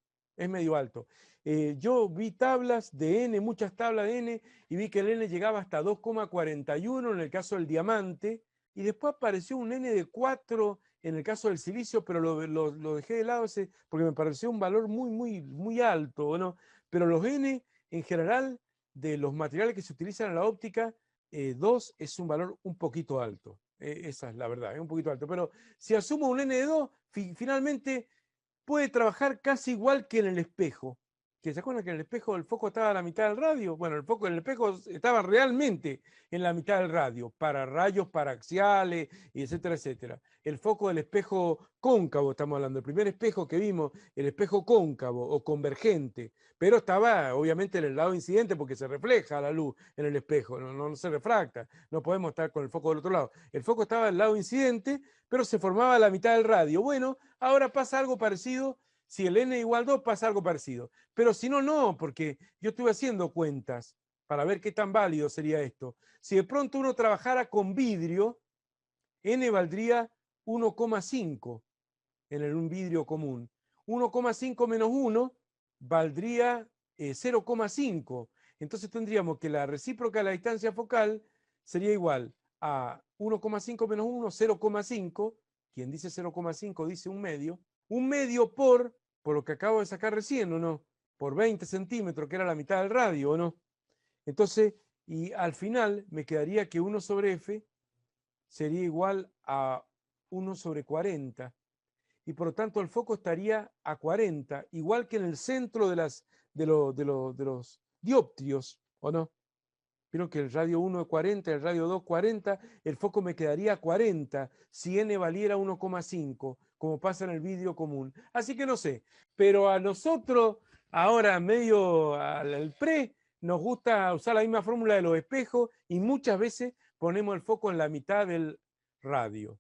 A: yo vi tablas de n, muchas tablas de n, y vi que el n llegaba hasta 2,41 en el caso del diamante, y después apareció un n de 4 en el caso del silicio, pero lo dejé de lado porque me pareció un valor muy alto, ¿no? Pero los n en general de los materiales que se utilizan en la óptica 2 es un valor un poquito alto. Esa es la verdad, es un poquito alto. Pero si asumo un n de 2, finalmente puede trabajar casi igual que en el espejo. ¿Que se acuerdan que en el espejo el foco estaba a la mitad del radio? Bueno, el foco en el espejo estaba realmente en la mitad del radio, para rayos paraxiales, y etcétera, etcétera. El foco del espejo cóncavo, estamos hablando, el primer espejo que vimos, el espejo cóncavo o convergente, pero estaba obviamente en el lado incidente porque se refleja la luz en el espejo, no se refracta, no podemos estar con el foco del otro lado. El foco estaba al lado incidente, pero se formaba a la mitad del radio. Bueno, ahora pasa algo parecido. Si el n igual 2 pasa algo parecido. Pero si no, no, porque yo estuve haciendo cuentas para ver qué tan válido sería esto. Si de pronto uno trabajara con vidrio, n valdría 1,5 en un vidrio común. 1,5 menos 1 valdría 0,5. Entonces tendríamos que la recíproca de la distancia focal sería igual a 1,5 menos 1, 0,5. Quien dice 0,5 dice un medio por lo que acabo de sacar recién, ¿o no? Por 20 centímetros, que era la mitad del radio, ¿o no? Entonces, y al final me quedaría que 1 sobre f sería igual a 1 sobre 40. Y por lo tanto el foco estaría a 40, igual que en el centro de los dioptrios, ¿o no? Vieron que el radio 1 es 40, el radio 2 40, el foco me quedaría a 40 si n valiera 1,5, como pasa en el vídeo común. Así que no sé, pero a nosotros, ahora medio al pre, nos gusta usar la misma fórmula de los espejos y muchas veces ponemos el foco en la mitad del radio,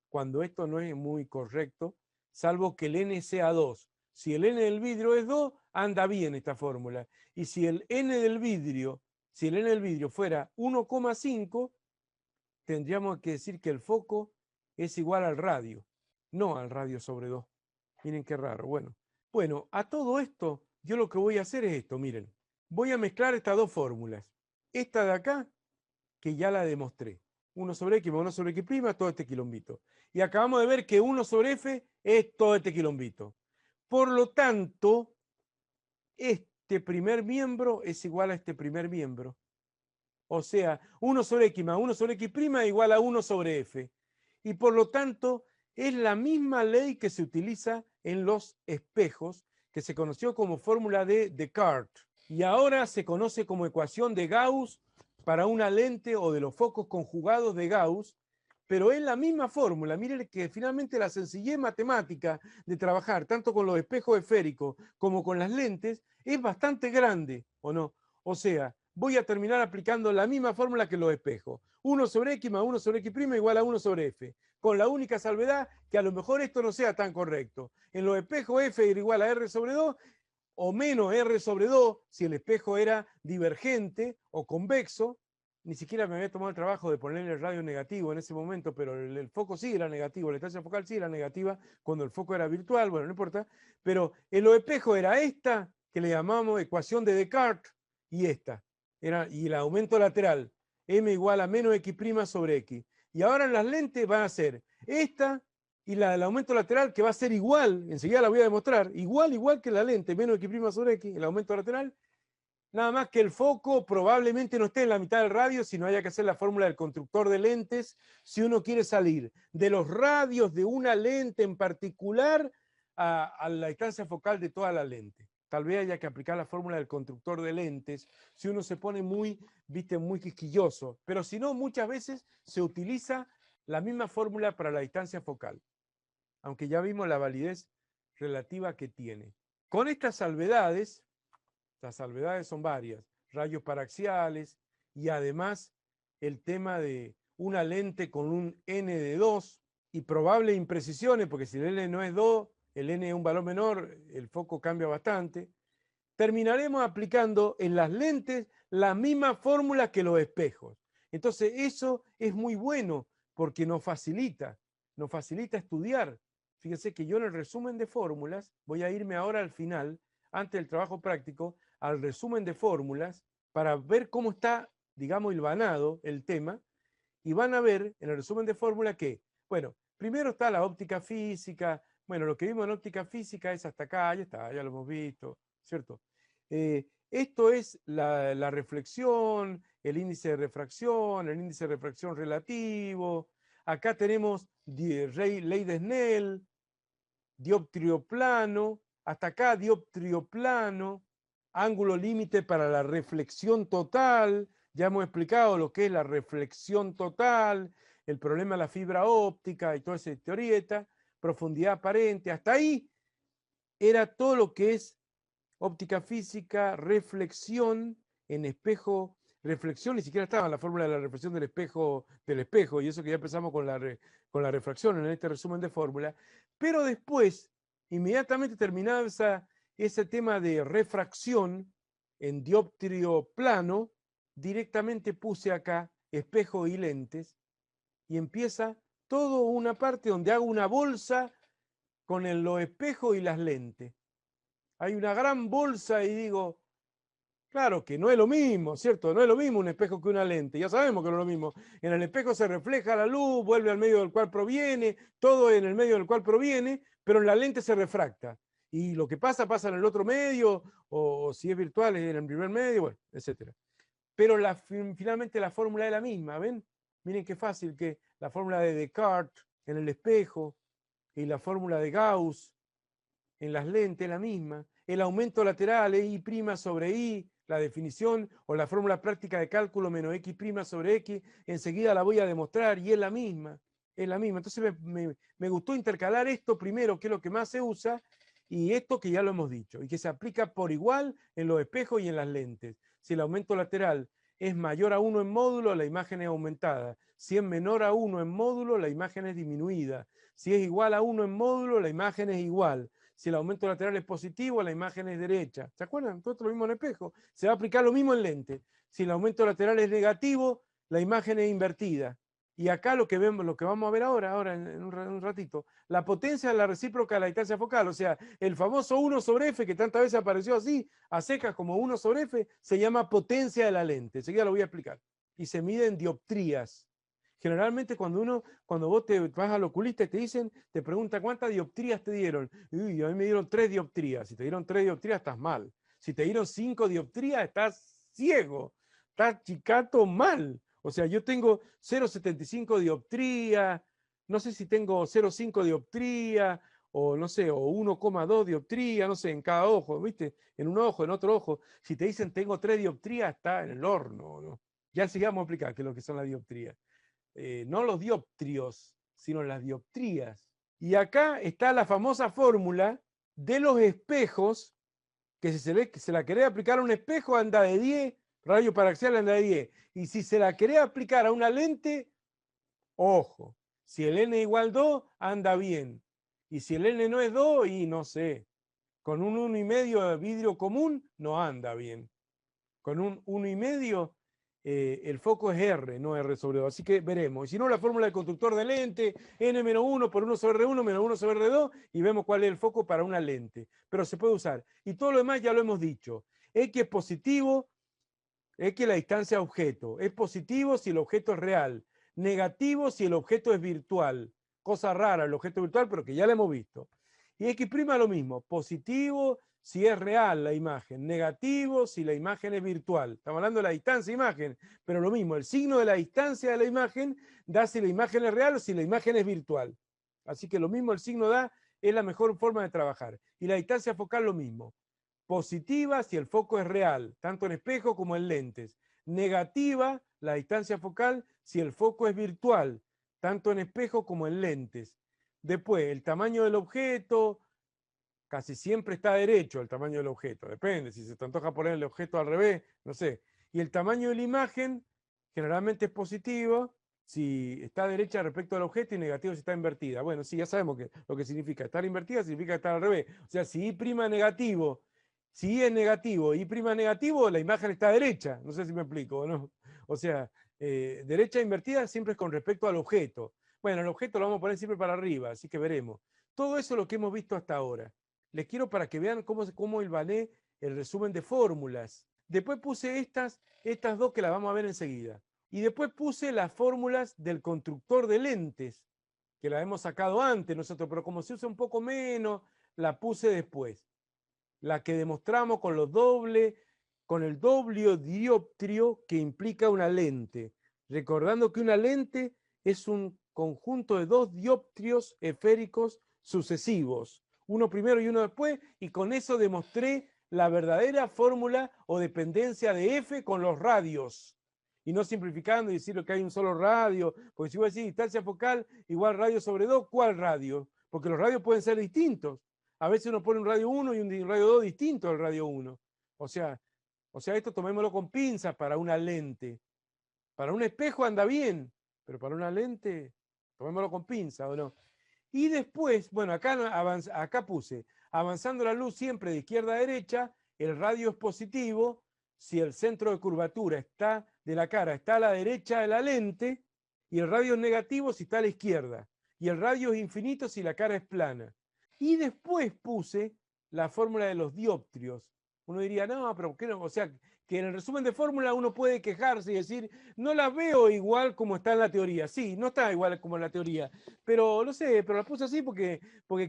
A: cuando esto no es muy correcto, salvo que el n sea 2. Si el n del vidrio es 2, anda bien esta fórmula. Y si el n del vidrio fuera 1,5, tendríamos que decir que el foco es igual al radio, no al radio sobre 2. Miren qué raro. Bueno, a todo esto, yo lo que voy a hacer es esto, miren. Voy a mezclar estas dos fórmulas. Esta de acá, que ya la demostré. 1 sobre x más 1 sobre x', todo este quilombito. Y acabamos de ver que 1 sobre f es todo este quilombito. Por lo tanto, este primer miembro es igual a este primer miembro. O sea, 1 sobre x más 1 sobre x' es igual a 1 sobre f. Y por lo tanto, es la misma ley que se utiliza en los espejos, que se conoció como fórmula de Descartes. Y ahora se conoce como ecuación de Gauss para una lente o de los focos conjugados de Gauss, pero es la misma fórmula. Miren que finalmente la sencillez matemática de trabajar tanto con los espejos esféricos como con las lentes es bastante grande, ¿o no? O sea, voy a terminar aplicando la misma fórmula que los espejos. 1 sobre x más 1 sobre x' igual a 1 sobre f, con la única salvedad que a lo mejor esto no sea tan correcto. En los espejos f era igual a r sobre 2 o menos r sobre 2 si el espejo era divergente o convexo. Ni siquiera me había tomado el trabajo de ponerle el radio negativo en ese momento, pero el foco sí era negativo, la distancia focal sí era negativa cuando el foco era virtual, bueno, no importa. Pero en los espejos era esta, que le llamamos ecuación de Descartes, y esta. Y el aumento lateral, m igual a menos x' sobre x. Y ahora en las lentes van a ser esta y la del aumento lateral, que va a ser igual, enseguida la voy a demostrar, igual que la lente, menos x' sobre x, el aumento lateral. Nada más que el foco probablemente no esté en la mitad del radio, sino haya que hacer la fórmula del constructor de lentes si uno quiere salir de los radios de una lente en particular a la distancia focal de toda la lente. Tal vez haya que aplicar la fórmula del constructor de lentes si uno se pone muy quisquilloso. Pero si no, muchas veces se utiliza la misma fórmula para la distancia focal, aunque ya vimos la validez relativa que tiene. Con estas salvedades, las salvedades son varias, rayos paraxiales y además el tema de una lente con un n de 2 y probables imprecisiones, porque si el n no es 2, el n es un valor menor, el foco cambia bastante. Terminaremos aplicando en las lentes la misma fórmula que los espejos. Entonces eso es muy bueno porque nos facilita estudiar. Fíjense que yo en el resumen de fórmulas, voy a irme ahora al final, antes del trabajo práctico, al resumen de fórmulas para ver cómo está, digamos, hilvanado el tema, y van a ver en el resumen de fórmula que, bueno, primero está la óptica física. Bueno, lo que vimos en óptica física es hasta acá, ya está, ya lo hemos visto, ¿cierto? Esto es la reflexión, el índice de refracción, el índice de refracción relativo. Acá tenemos ley de Snell, dioptrio plano, hasta acá dioptrio plano, ángulo límite para la reflexión total. Ya hemos explicado lo que es la reflexión total, el problema de la fibra óptica y toda esa teorieta, profundidad aparente. Hasta ahí era todo lo que es óptica física, reflexión en espejo, reflexión, ni siquiera estaba en la fórmula de la reflexión del espejo, y eso que ya empezamos con con la refracción en este resumen de fórmula, pero después, inmediatamente terminaba ese tema de refracción en dioptrio plano, directamente puse acá espejo y lentes, y empieza toda una parte donde hago una bolsa con los espejos y las lentes. Hay una gran bolsa y digo, claro que no es lo mismo, ¿cierto? No es lo mismo un espejo que una lente. Ya sabemos que no es lo mismo. En el espejo se refleja la luz, vuelve al medio del cual proviene, todo en el medio del cual proviene, pero en la lente se refracta. Y lo que pasa, pasa en el otro medio, o si es virtual, es en el primer medio, bueno, etc. Pero finalmente la fórmula es la misma, ¿ven? Miren qué fácil que la fórmula de Descartes en el espejo y la fórmula de Gauss en las lentes es la misma. El aumento lateral es I' sobre I, la definición o la fórmula práctica de cálculo menos X' sobre X, enseguida la voy a demostrar y es la misma. Es la misma. Entonces me gustó intercalar esto primero, que es lo que más se usa, y esto que ya lo hemos dicho, y que se aplica por igual en los espejos y en las lentes. Si el aumento lateral es mayor a 1 en módulo, la imagen es aumentada. Si es menor a 1 en módulo, la imagen es disminuida. Si es igual a 1 en módulo, la imagen es igual. Si el aumento lateral es positivo, la imagen es derecha. ¿Se acuerdan? Todo lo mismo en espejo. Se va a aplicar lo mismo en lente. Si el aumento lateral es negativo, la imagen es invertida. Y acá lo que vemos, lo que vamos a ver ahora en un ratito, la potencia de la recíproca de la distancia focal, o sea, el famoso 1 sobre F, que tantas veces apareció así, a secas como 1 sobre F, se llama potencia de la lente. Enseguida lo voy a explicar. Y se mide en dioptrías. Generalmente cuando vos te vas al oculista y te preguntan cuántas dioptrías te dieron. Uy, a mí me dieron 3 dioptrías. Si te dieron 3 dioptrías, estás mal. Si te dieron 5 dioptrías, estás ciego. Estás chicato mal. O sea, yo tengo 0,75 dioptrías, no sé si tengo 0,5 dioptrías, o no sé, o 1,2 dioptrías, no sé, en cada ojo, ¿viste? En un ojo, en otro ojo. Si te dicen tengo 3 dioptrías, está en el horno, ¿no? Ya sigamos a explicar qué es lo que son las dioptrías. No los dioptrios, sino las dioptrías. Y acá está la famosa fórmula de los espejos, que si se la querés aplicar a un espejo anda de 10, radio paraxial anda de 10. Y si se la querés aplicar a una lente, ojo, si el n igual 2, anda bien. Y si el n no es 2, y no sé, con un 1,5 de vidrio común no anda bien. Con un 1,5 el foco es R, no R sobre 2. Así que veremos. Y si no, la fórmula del constructor de lente, N-1 por 1 sobre R1 menos 1 sobre R2, y vemos cuál es el foco para una lente. Pero se puede usar. Y todo lo demás ya lo hemos dicho. X es positivo, X es la distancia objeto. Es positivo si el objeto es real. Negativo si el objeto es virtual. Cosa rara el objeto virtual, pero que ya lo hemos visto. Y X' lo mismo. Positivo si es real la imagen, negativo si la imagen es virtual. Estamos hablando de la distancia imagen, pero lo mismo, el signo de la distancia de la imagen da si la imagen es real o si la imagen es virtual. Así que lo mismo el signo da, es la mejor forma de trabajar. Y la distancia focal lo mismo. Positiva si el foco es real, tanto en espejo como en lentes. Negativa, la distancia focal, si el foco es virtual, tanto en espejo como en lentes. Después, el tamaño del objeto, casi siempre está derecho el tamaño del objeto, depende, si se te antoja poner el objeto al revés, no sé. Y el tamaño de la imagen generalmente es positivo si está derecha respecto al objeto y negativo si está invertida. Bueno, sí, ya sabemos lo que significa. Estar invertida significa estar al revés. O sea, si I' negativo, si I es negativo, I' negativo, la imagen está derecha. No sé si me explico, ¿no? O sea, derecha invertida siempre es con respecto al objeto. Bueno, el objeto lo vamos a poner siempre para arriba, así que veremos. Todo eso es lo que hemos visto hasta ahora. Les quiero para que vean cómo hilvané el resumen de fórmulas. Después puse estas dos que las vamos a ver enseguida. Y después puse las fórmulas del constructor de lentes, que las hemos sacado antes nosotros, pero como se usa un poco menos, la puse después. La que demostramos con los dobles, con el doble dioptrio que implica una lente, recordando que una lente es un conjunto de dos dioptrios esféricos sucesivos, uno primero y uno después, y con eso demostré la verdadera fórmula o dependencia de F con los radios, y no simplificando y decir que hay un solo radio, porque si voy a decir distancia focal igual radio sobre 2, ¿cuál radio? Porque los radios pueden ser distintos. A veces uno pone un radio 1 y un radio 2 distinto al radio 1. O sea, esto tomémoslo con pinzas para una lente. Para un espejo anda bien, pero para una lente, tomémoslo con pinzas, ¿o no? Y después, bueno, acá puse, avanzando la luz siempre de izquierda a derecha, el radio es positivo si el centro de curvatura está de la cara está a la derecha de la lente, y el radio es negativo si está a la izquierda, y el radio es infinito si la cara es plana. Y después puse la fórmula de los dioptrios. Uno diría, no, pero ¿qué no? O sea, que en el resumen de fórmula uno puede quejarse y decir, no la veo igual como está en la teoría. Sí, no está igual como en la teoría, pero no sé, pero la puse así porque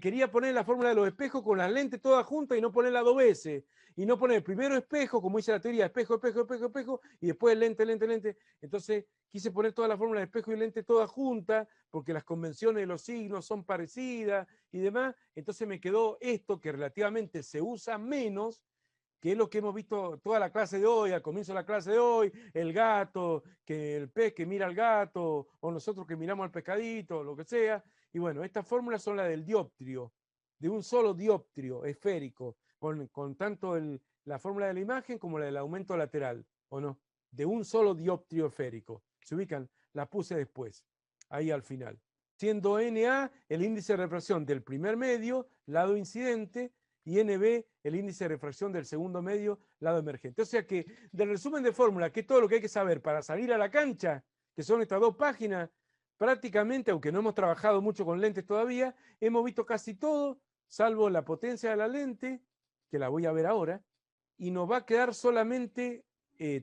A: quería poner la fórmula de los espejos con las lentes todas juntas y no ponerla dos veces. Y no poner primero espejo, como dice la teoría, espejo, espejo, espejo, espejo, y después lente, lente, lente. Entonces quise poner toda la fórmula de espejo y lente todas juntas, porque las convenciones de los signos son parecidas y demás. Entonces me quedó esto que relativamente se usa menos, que es lo que hemos visto toda la clase de hoy, al comienzo de la clase de hoy, el gato, que el pez que mira al gato, o nosotros que miramos al pescadito, lo que sea. Y bueno, estas fórmulas son las del dioptrio, de un solo dioptrio esférico, con tanto la fórmula de la imagen como la del aumento lateral, ¿o no? De un solo dioptrio esférico. ¿Se ubican? La puse después, ahí al final. Siendo NA el índice de refracción del primer medio, lado incidente, y NB el índice de refracción del segundo medio, lado emergente. O sea que del resumen de fórmula, que es todo lo que hay que saber para salir a la cancha, que son estas dos páginas, prácticamente, aunque no hemos trabajado mucho con lentes todavía, hemos visto casi todo, salvo la potencia de la lente, que la voy a ver ahora, y nos va a quedar solamente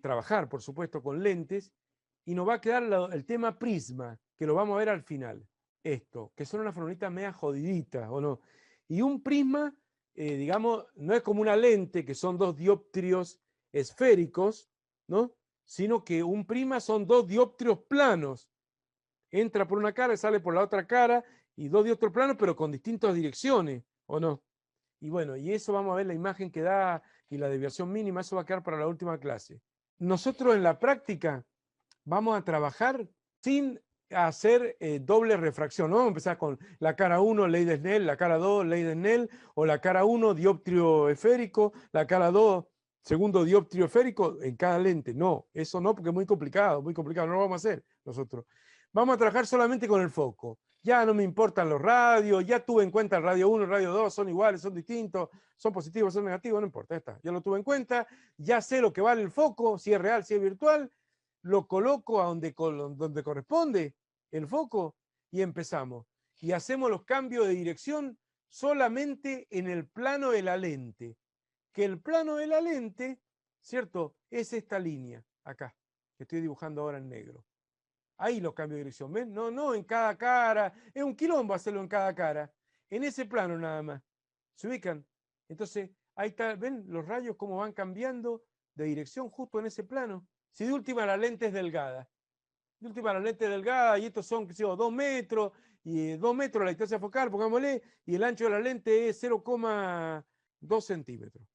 A: trabajar, por supuesto, con lentes, y nos va a quedar el tema prisma, que lo vamos a ver al final. Esto, que son unas formolitas media jodiditas, ¿o no? Y un prisma, digamos, no es como una lente, que son dos dioptrios esféricos, ¿no? Sino que un prisma son dos dioptrios planos. Entra por una cara y sale por la otra cara, y dos dioptrios planos, pero con distintas direcciones, ¿o no? Y bueno, y eso vamos a ver la imagen que da y la desviación mínima, eso va a quedar para la última clase. Nosotros en la práctica vamos a trabajar sin hacer doble refracción, ¿no? Vamos a empezar con la cara 1, ley de Snell, la cara 2, ley de Snell, o la cara 1, dioptrio esférico, la cara 2, segundo dioptrio esférico en cada lente. No, eso no, porque es muy complicado, no lo vamos a hacer nosotros. Vamos a trabajar solamente con el foco. Ya no me importan los radios, ya tuve en cuenta el radio 1, el radio 2, son iguales, son distintos, son positivos, son negativos, no importa, ya está. Ya lo tuve en cuenta, ya sé lo que vale el foco, si es real, si es virtual, lo coloco a donde corresponde el foco y empezamos. Y hacemos los cambios de dirección solamente en el plano de la lente. Que el plano de la lente, ¿cierto? Es esta línea, acá, que estoy dibujando ahora en negro. Ahí los cambios de dirección, ¿ven? No, no en cada cara. Es un quilombo hacerlo en cada cara. En ese plano nada más. ¿Se ubican? Entonces, ahí está, ¿ven los rayos cómo van cambiando de dirección justo en ese plano? Si de última la lente es delgada. De última la lente es delgada y estos son, qué sé yo, 2 metros, y 2 metros la distancia focal, pongámosle, y el ancho de la lente es 0,2 centímetros.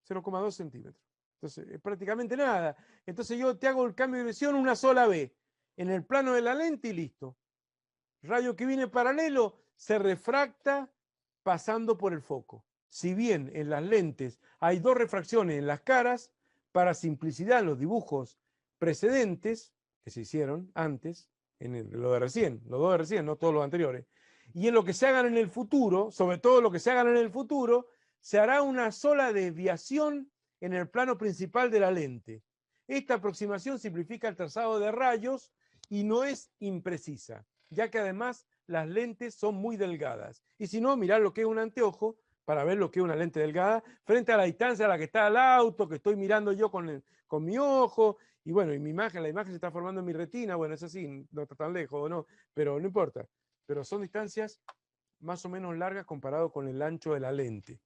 A: 0,2 centímetros. Entonces, es prácticamente nada. Entonces yo te hago el cambio de dirección una sola vez en el plano de la lente y listo. Rayo que viene paralelo se refracta pasando por el foco. Si bien en las lentes hay dos refracciones en las caras, para simplicidad en los dibujos precedentes que se hicieron antes, lo de recién, los dos de recién, no todos los anteriores, y en lo que se hagan en el futuro, sobre todo lo que se hagan en el futuro, se hará una sola desviación en el plano principal de la lente. Esta aproximación simplifica el trazado de rayos y no es imprecisa, ya que además las lentes son muy delgadas. Y si no, mirad lo que es un anteojo para ver lo que es una lente delgada frente a la distancia a la que está el auto, que estoy mirando yo con mi ojo, y bueno, y la imagen se está formando en mi retina, bueno, es así, no está tan lejos, ¿no? Pero no importa. Pero son distancias más o menos largas comparado con el ancho de la lente.